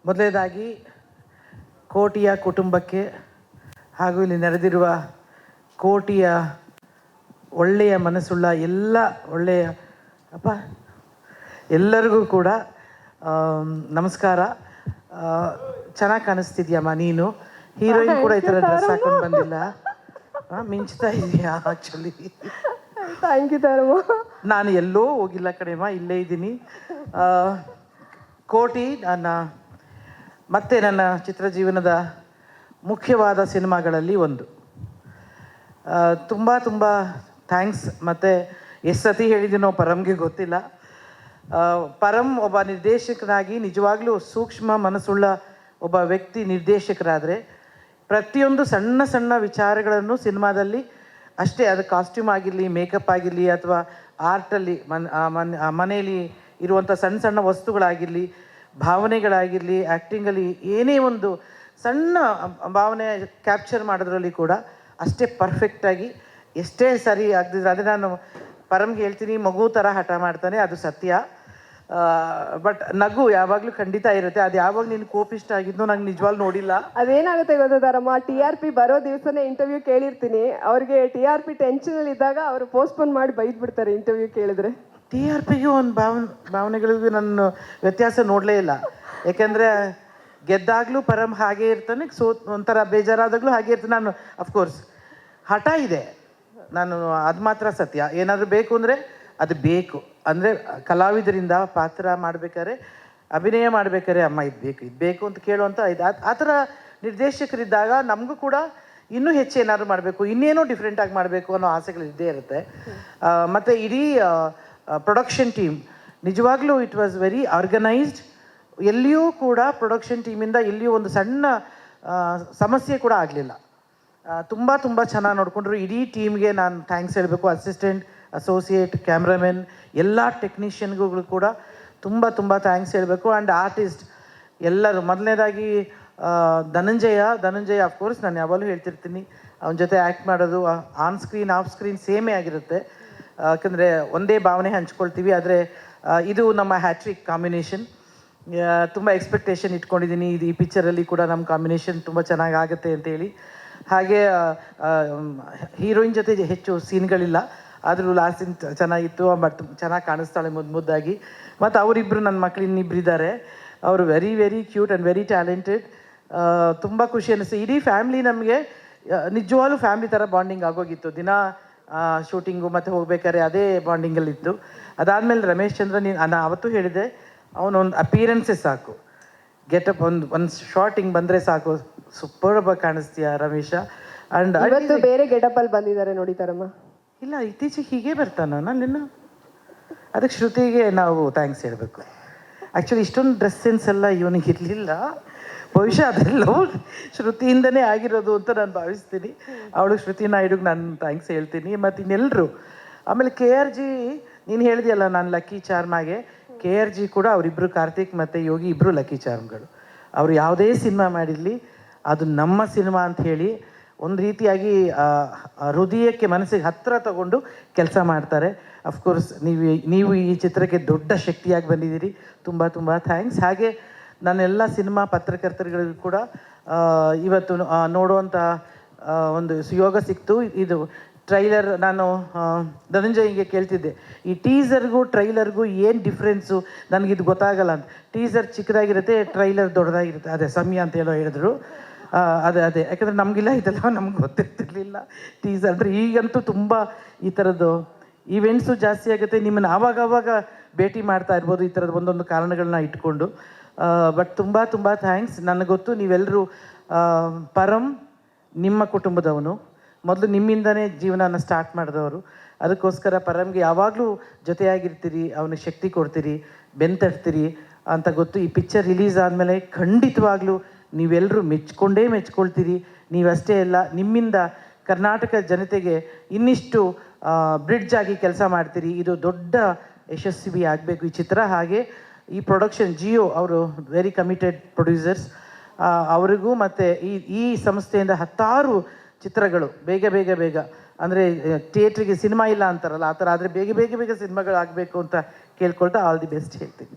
ಮೊದಲನೇದಾಗಿ ಕೋಟಿಯ ಕುಟುಂಬಕ್ಕೆ ಹಾಗೂ ಇಲ್ಲಿ ನೆರೆದಿರುವ ಕೋಟಿಯ ಒಳ್ಳೆಯ ಮನಸ್ಸುಳ್ಳ ಎಲ್ಲರಿಗೂ ಕೂಡ ನಮಸ್ಕಾರ. ಚೆನ್ನಾಗಿ ಕಾಣಿಸ್ತಿದ್ಯಮ್ಮ ನೀನು. ಹೀರೋಯಿನ್ ಕೂಡ ಈ ಥರ ಡ್ರೆಸ್ ಹಾಕೊಂಡು ಬಂದಿಲ್ಲ, ಮಿಂಚ್ತಾ ಇದೆಯಾ ಆ್ಯಕ್ಚುಲಿ. Thank you ತರಮ್ಮ. ನಾನು ಎಲ್ಲೋ ಹೋಗಿಲ್ಲ ಕಡೆಮ್ಮ, ಇಲ್ಲೇ ಇದ್ದೀನಿ. ಕೋಟಿ ನನ್ನ ಚಿತ್ರ ಜೀವನದ ಮುಖ್ಯವಾದ ಸಿನಿಮಾಗಳಲ್ಲಿ ಒಂದು. ತುಂಬ ತುಂಬ ಥ್ಯಾಂಕ್ಸ್. ಮತ್ತು ಎಷ್ಟು ಸತಿ ಹೇಳಿದ್ದೀನೋ ಪರಮ್ಗೆ ಗೊತ್ತಿಲ್ಲ. ಪರಮ್ ಒಬ್ಬ ನಿರ್ದೇಶಕನಾಗಿ ನಿಜವಾಗ್ಲೂ ಸೂಕ್ಷ್ಮ ಮನಸ್ಸುಳ್ಳ ಒಬ್ಬ ವ್ಯಕ್ತಿ ನಿರ್ದೇಶಕರಾದರೆ ಪ್ರತಿಯೊಂದು ಸಣ್ಣ ಸಣ್ಣ ವಿಚಾರಗಳನ್ನು ಸಿನಿಮಾದಲ್ಲಿ ಅಷ್ಟೇ, ಅದು ಕಾಸ್ಟ್ಯೂಮ್ ಆಗಿರಲಿ, ಮೇಕಪ್ ಆಗಿರಲಿ, ಅಥವಾ ಆರ್ಟಲ್ಲಿ ಮನೆಯಲ್ಲಿ ಇರುವಂಥ ಸಣ್ಣ ಸಣ್ಣ ವಸ್ತುಗಳಾಗಿರಲಿ, ಭಾವನೆಗಳಾಗಿರಲಿ, ಆ್ಯಕ್ಟಿಂಗಲ್ಲಿ ಏನೇ ಒಂದು ಸಣ್ಣ ಭಾವನೆ ಕ್ಯಾಪ್ಚರ್ ಮಾಡೋದ್ರಲ್ಲಿ ಕೂಡ ಅಷ್ಟೇ ಪರ್ಫೆಕ್ಟಾಗಿ, ಎಷ್ಟೇ ಸರಿ ಆಗ್ತಿದ್ರೆ ಅದೇ ನಾನು ಪರಮ್ಗೆ ಹೇಳ್ತೀನಿ, ಮಗು ಥರ ಹಠ ಮಾಡ್ತಾನೆ, ಅದು ಸತ್ಯ. ಬಟ್ ನಗು ಯಾವಾಗಲೂ ಖಂಡಿತ ಇರುತ್ತೆ. ಅದು ಯಾವಾಗ ನೀನು ಕೋಪಿಷ್ಟ ಆಗಿದ್ದು ನಂಗೆ ನಿಜವಾಗ್ಲೂ ನೋಡಿಲ್ಲ. ಅದೇನಾಗುತ್ತೆ ಗೊತ್ತಾರಮ್ಮ, TRP ಬರೋ ದಿವಸನೇ ಇಂಟರ್ವ್ಯೂ ಕೇಳಿರ್ತೀನಿ. ಅವ್ರಿಗೆ TRP ಟೆನ್ಷನಲ್ಲಿ ಇದ್ದಾಗ ಅವರು ಪೋಸ್ಟ್ಪೋನ್ ಮಾಡಿ ಬೈದ್ಬಿಡ್ತಾರೆ ಇಂಟರ್ವ್ಯೂ ಕೇಳಿದ್ರೆ. TRPಗೂ ಒಂದು ಭಾವನೆಗಳಿಗೂ ನನ್ನ ವ್ಯತ್ಯಾಸ ನೋಡಲೇ ಇಲ್ಲ. ಯಾಕೆಂದರೆ ಗೆದ್ದಾಗಲೂ ಪರಮ್ ಹಾಗೇ ಇರ್ತಾನೆ, ಒಂಥರ ಬೇಜಾರಾದಾಗಲೂ ಹಾಗೆ ಇರ್ತಾನೆ. ನಾನು ಅಫ್ಕೋರ್ಸ್ ಹಠ ಇದೆ, ನಾನು ಅದು ಮಾತ್ರ ಸತ್ಯ. ಏನಾದರೂ ಬೇಕು ಅಂದರೆ ಅದು ಬೇಕು. ಅಂದರೆ ಕಲಾವಿದರಿಂದ ಪಾತ್ರ ಮಾಡಬೇಕಾದ್ರೆ, ಅಭಿನಯ ಮಾಡಬೇಕಾದ್ರೆ ಅಮ್ಮ ಇದು ಬೇಕು ಅಂತ ಕೇಳುವಂಥ ಆ ಥರ ನಿರ್ದೇಶಕರಿದ್ದಾಗ ನಮಗೂ ಕೂಡ ಇನ್ನೂ ಹೆಚ್ಚು ಏನಾದರೂ ಮಾಡಬೇಕು, ಇನ್ನೇನೋ ಡಿಫ್ರೆಂಟಾಗಿ ಮಾಡಬೇಕು ಅನ್ನೋ ಆಸೆಗಳು ಇದ್ದೇ ಇರುತ್ತೆ. ಮತ್ತು ಇಡೀ ಪ್ರೊಡಕ್ಷನ್ ಟೀಮ್ ನಿಜವಾಗ್ಲೂ ಇಟ್ ವಾಸ್ ವೆರಿ ಆರ್ಗನೈಸ್ಡ್. ಎಲ್ಲಿಯೂ ಕೂಡ ಪ್ರೊಡಕ್ಷನ್ ಟೀಮಿಂದ ಎಲ್ಲಿಯೂ ಒಂದು ಸಣ್ಣ ಸಮಸ್ಯೆ ಕೂಡ ಆಗಲಿಲ್ಲ. ತುಂಬ ತುಂಬ ಚೆನ್ನಾಗಿ ನೋಡಿಕೊಂಡ್ರು. ಇಡೀ ಟೀಮ್ಗೆ ನಾನು ಥ್ಯಾಂಕ್ಸ್ ಹೇಳಬೇಕು. ಅಸಿಸ್ಟೆಂಟ್, ಅಸೋಸಿಯೇಟ್, ಕ್ಯಾಮ್ರಾಮೆನ್, ಎಲ್ಲ ಟೆಕ್ನಿಷಿಯನ್ಗಳು ಕೂಡ ತುಂಬ ತುಂಬ ಥ್ಯಾಂಕ್ಸ್ ಹೇಳಬೇಕು. ಆ್ಯಂಡ್ ಆರ್ಟಿಸ್ಟ್ ಎಲ್ಲರೂ. ಮೊದಲನೇದಾಗಿ ಧನಂಜಯ ಅಫ್ಕೋರ್ಸ್ ನಾನು ಯಾವಾಗಲೂ ಹೇಳ್ತಿರ್ತೀನಿ, ಅವನ ಜೊತೆ ಆ್ಯಕ್ಟ್ ಮಾಡೋದು ಆನ್ ಸ್ಕ್ರೀನ್ ಆಫ್ ಸ್ಕ್ರೀನ್ ಸೇಮೇ ಆಗಿರುತ್ತೆ. ಯಾಕಂದರೆ ಒಂದೇ ಭಾವನೆ ಹಂಚ್ಕೊಳ್ತೀವಿ. ಆದರೆ ಇದು ನಮ್ಮ ಹ್ಯಾಟ್ರಿಕ್ ಕಾಂಬಿನೇಷನ್. ತುಂಬ ಎಕ್ಸ್ಪೆಕ್ಟೇಷನ್ ಇಟ್ಕೊಂಡಿದ್ದೀನಿ ಈ ಪಿಕ್ಚರಲ್ಲಿ ಕೂಡ ನಮ್ಮ ಕಾಂಬಿನೇಷನ್ ತುಂಬ ಚೆನ್ನಾಗಿ ಆಗುತ್ತೆ ಅಂತೇಳಿ. ಹಾಗೆ ಹೀರೋಯಿನ್ ಜೊತೆ ಹೆಚ್ಚು ಸೀನ್ಗಳಿಲ್ಲ, ಆದರೂ ಲಾಸ್ಟ್ ಸೀನ್ ಚೆನ್ನಾಗಿತ್ತು. ಬಟ್ ಚೆನ್ನಾಗಿ ಕಾಣಿಸ್ತಾಳೆ ಮುದ್ದಾಗಿ. ಮತ್ತು ಅವರಿಬ್ಬರು ನನ್ನ ಮಕ್ಕಳು ಇನ್ನಿಬ್ಬರಿದ್ದಾರೆ, ಅವರು very very cute and very talented. ತುಂಬ ಖುಷಿ ಅನ್ನಿಸ್ತು. ಇಡೀ ಫ್ಯಾಮ್ಲಿ ನಮಗೆ ನಿಜವಾಗ್ಲೂ ಫ್ಯಾಮ್ಲಿ ಥರ ಬಾಂಡಿಂಗ್ ಆಗೋಗಿತ್ತು. ದಿನ ಶೂಟಿಂಗು ಮತ್ತು ಹೋಗ್ಬೇಕಾದ್ರೆ ಅದೇ ಬಾಂಡಿಂಗಲ್ಲಿತ್ತು. ಅದಾದಮೇಲೆ ರಮೇಶ್ ಚಂದ್ರ, ನಾನು ಅವತ್ತು ಹೇಳಿದೆ, ಅವನೊಂದು ಅಪಿಯರೆನ್ಸೇ ಸಾಕು, ಗೆಟಪ್ ಒಂದು ಶಾರ್ಟ್ ಹಿಂಗೆ ಬಂದರೆ ಸಾಕು, ಸೂಪರ್ಬ್ ಕಾಣಿಸ್ತೀಯ ರಮೇಶ. ಆ್ಯಂಡ್ ಇವತ್ತು ಬೇರೆ ಗೆಟಪಲ್ಲಿ ಬಂದಿದ್ದಾರೆ ನೋಡಿ ತರಮ್ಮ. ಇಲ್ಲ, ಇತ್ತೀಚೆಗೆ ಹೀಗೆ ಬರ್ತಾನ ನಾನು. ಅದಕ್ಕೆ ಶ್ರುತಿಗೆ ನಾವು ಥ್ಯಾಂಕ್ಸ್ ಹೇಳಬೇಕು. ಆ್ಯಕ್ಚುಲಿ ಇಷ್ಟೊಂದು ಡ್ರೆಸ್ ಸೆನ್ಸ್ ಎಲ್ಲ ಇವನಿಗೆ ಇರಲಿಲ್ಲ. ಬಹುಶಃ ಅದೆಲ್ಲವೂ ಶ್ರುತಿಯಿಂದನೇ ಆಗಿರೋದು ಅಂತ ನಾನು ಭಾವಿಸ್ತೀನಿ. ಅವಳು ಶ್ರುತಿ ನಾಯ್ಡುಗೆ ನಾನು ಥ್ಯಾಂಕ್ಸ್ ಹೇಳ್ತೀನಿ. ಮತ್ತು ಇನ್ನೆಲ್ಲರೂ. ಆಮೇಲೆ KRG, ನೀನು ಹೇಳಿದೆಯಲ್ಲ ನಾನು ಲಕ್ಕಿ ಚಾರ್ಮಾಗೆ, KRG ಕೂಡ ಅವರಿಬ್ಬರು, ಕಾರ್ತಿಕ್ ಮತ್ತು ಯೋಗಿ ಇಬ್ಬರು ಲಕ್ಕಿ ಚಾರ್ಮ್ಗಳು. ಅವರು ಯಾವುದೇ ಸಿನಿಮಾ ಮಾಡಿರಲಿ ಅದು ನಮ್ಮ ಸಿನಿಮಾ ಅಂತ ಹೇಳಿ ಒಂದು ರೀತಿಯಾಗಿ ಹೃದಯಕ್ಕೆ, ಮನಸ್ಸಿಗೆ ಹತ್ತಿರ ತಗೊಂಡು ಕೆಲಸ ಮಾಡ್ತಾರೆ. ಅಫ್ಕೋರ್ಸ್ ನೀವು ಈ ಚಿತ್ರಕ್ಕೆ ದೊಡ್ಡ ಶಕ್ತಿಯಾಗಿ ಬಂದಿದ್ದೀರಿ. ತುಂಬ ತುಂಬ ಥ್ಯಾಂಕ್ಸ್. ಹಾಗೆ ನನ್ನೆಲ್ಲ ಸಿನಿಮಾ ಪತ್ರಕರ್ತರುಗಳಿಗೂ ಕೂಡ ಇವತ್ತು ನೋಡುವಂಥ ಒಂದು ಸುಯೋಗ ಸಿಕ್ತು. ಇದು ಟ್ರೈಲರ್, ನಾನು ಧನಂಜಯ್ಗೆ ಕೇಳ್ತಿದ್ದೆ, ಈ ಟೀಸರ್ಗೂ ಟ್ರೈಲರ್ಗೂ ಏನು ಡಿಫ್ರೆನ್ಸು, ನನಗಿದು ಗೊತ್ತಾಗಲ್ಲ ಅಂತ. ಟೀಸರ್ ಚಿಕ್ಕದಾಗಿರುತ್ತೆ, ಟ್ರೈಲರ್ ದೊಡ್ಡದಾಗಿರುತ್ತೆ. ಅದೇ ಸಮಯ ಅಂತ ಹೇಳೋ ಹೇಳಿದ್ರು. ಅದೇ ಯಾಕಂದರೆ ನಮಗಿಲ್ಲ ಇದೆಲ್ಲ, ನಮ್ಗೆ ಗೊತ್ತಿರ್ತಿರ್ಲಿಲ್ಲ ಟೀಸರ್ ಅಂದರೆ. ಈಗಂತೂ ತುಂಬ ಈ ಥರದ್ದು ಈವೆಂಟ್ಸು ಜಾಸ್ತಿ ಆಗುತ್ತೆ. ನಿಮ್ಮನ್ನು ಆವಾಗ ಭೇಟಿ ಮಾಡ್ತಾ ಇರ್ಬೋದು ಈ ಥರದ ಒಂದೊಂದು ಕಾರಣಗಳನ್ನ ಇಟ್ಕೊಂಡು. ಬಟ್ ತುಂಬ ತುಂಬ ಥ್ಯಾಂಕ್ಸ್. ನನಗೆ ಗೊತ್ತು ನೀವೆಲ್ಲರೂ ಪರಮ್ ನಿಮ್ಮ ಕುಟುಂಬದವನು, ಮೊದಲು ನಿಮ್ಮಿಂದನೇ ಜೀವನನ ಸ್ಟಾರ್ಟ್ ಮಾಡಿದವರು. ಅದಕ್ಕೋಸ್ಕರ ಪರಮ್ಗೆ ಯಾವಾಗಲೂ ಜೊತೆಯಾಗಿರ್ತೀರಿ, ಅವನಿಗೆ ಶಕ್ತಿ ಕೊಡ್ತೀರಿ, ಬೆಂತಡ್ತೀರಿ ಅಂತ ಗೊತ್ತು. ಈ ಪಿಕ್ಚರ್ ರಿಲೀಸ್ ಆದಮೇಲೆ ಖಂಡಿತವಾಗ್ಲೂ ನೀವೆಲ್ಲರೂ ಮೆಚ್ಕೊಳ್ತೀರಿ. ನೀವಷ್ಟೇ ಅಲ್ಲ, ನಿಮ್ಮಿಂದ ಕರ್ನಾಟಕ ಜನತೆಗೆ ಇನ್ನಿಷ್ಟು ಬ್ರಿಡ್ಜ್ ಆಗಿ ಕೆಲಸ ಮಾಡ್ತೀರಿ. ಇದು ದೊಡ್ಡ ಯಶಸ್ವಿ ಆಗಬೇಕು ಈ ಚಿತ್ರ. ಹಾಗೆ ಈ ಪ್ರೊಡಕ್ಷನ್ ಜಿಯೋ ಅವರು ವೆರಿ ಕಮಿಟೆಡ್ ಪ್ರೊಡ್ಯೂಸರ್ಸ್. ಅವರಿಗೂ ಮತ್ತು ಈ ಸಂಸ್ಥೆಯಿಂದ 10 ಚಿತ್ರಗಳು ಬೇಗ ಅಂದರೆ ಥಿಯೇಟ್ರಿಗೆ ಸಿನಿಮಾ ಇಲ್ಲ ಅಂತಾರಲ್ಲ, ಆ ಥರ ಆದರೆ ಬೇಗ ಸಿನಿಮಾಗಳು ಆಗಬೇಕು ಅಂತ ಕೇಳ್ಕೊಳ್ತಾ ಆಲ್ ದಿ ಬೆಸ್ಟ್ ಹೇಳ್ತೀನಿ.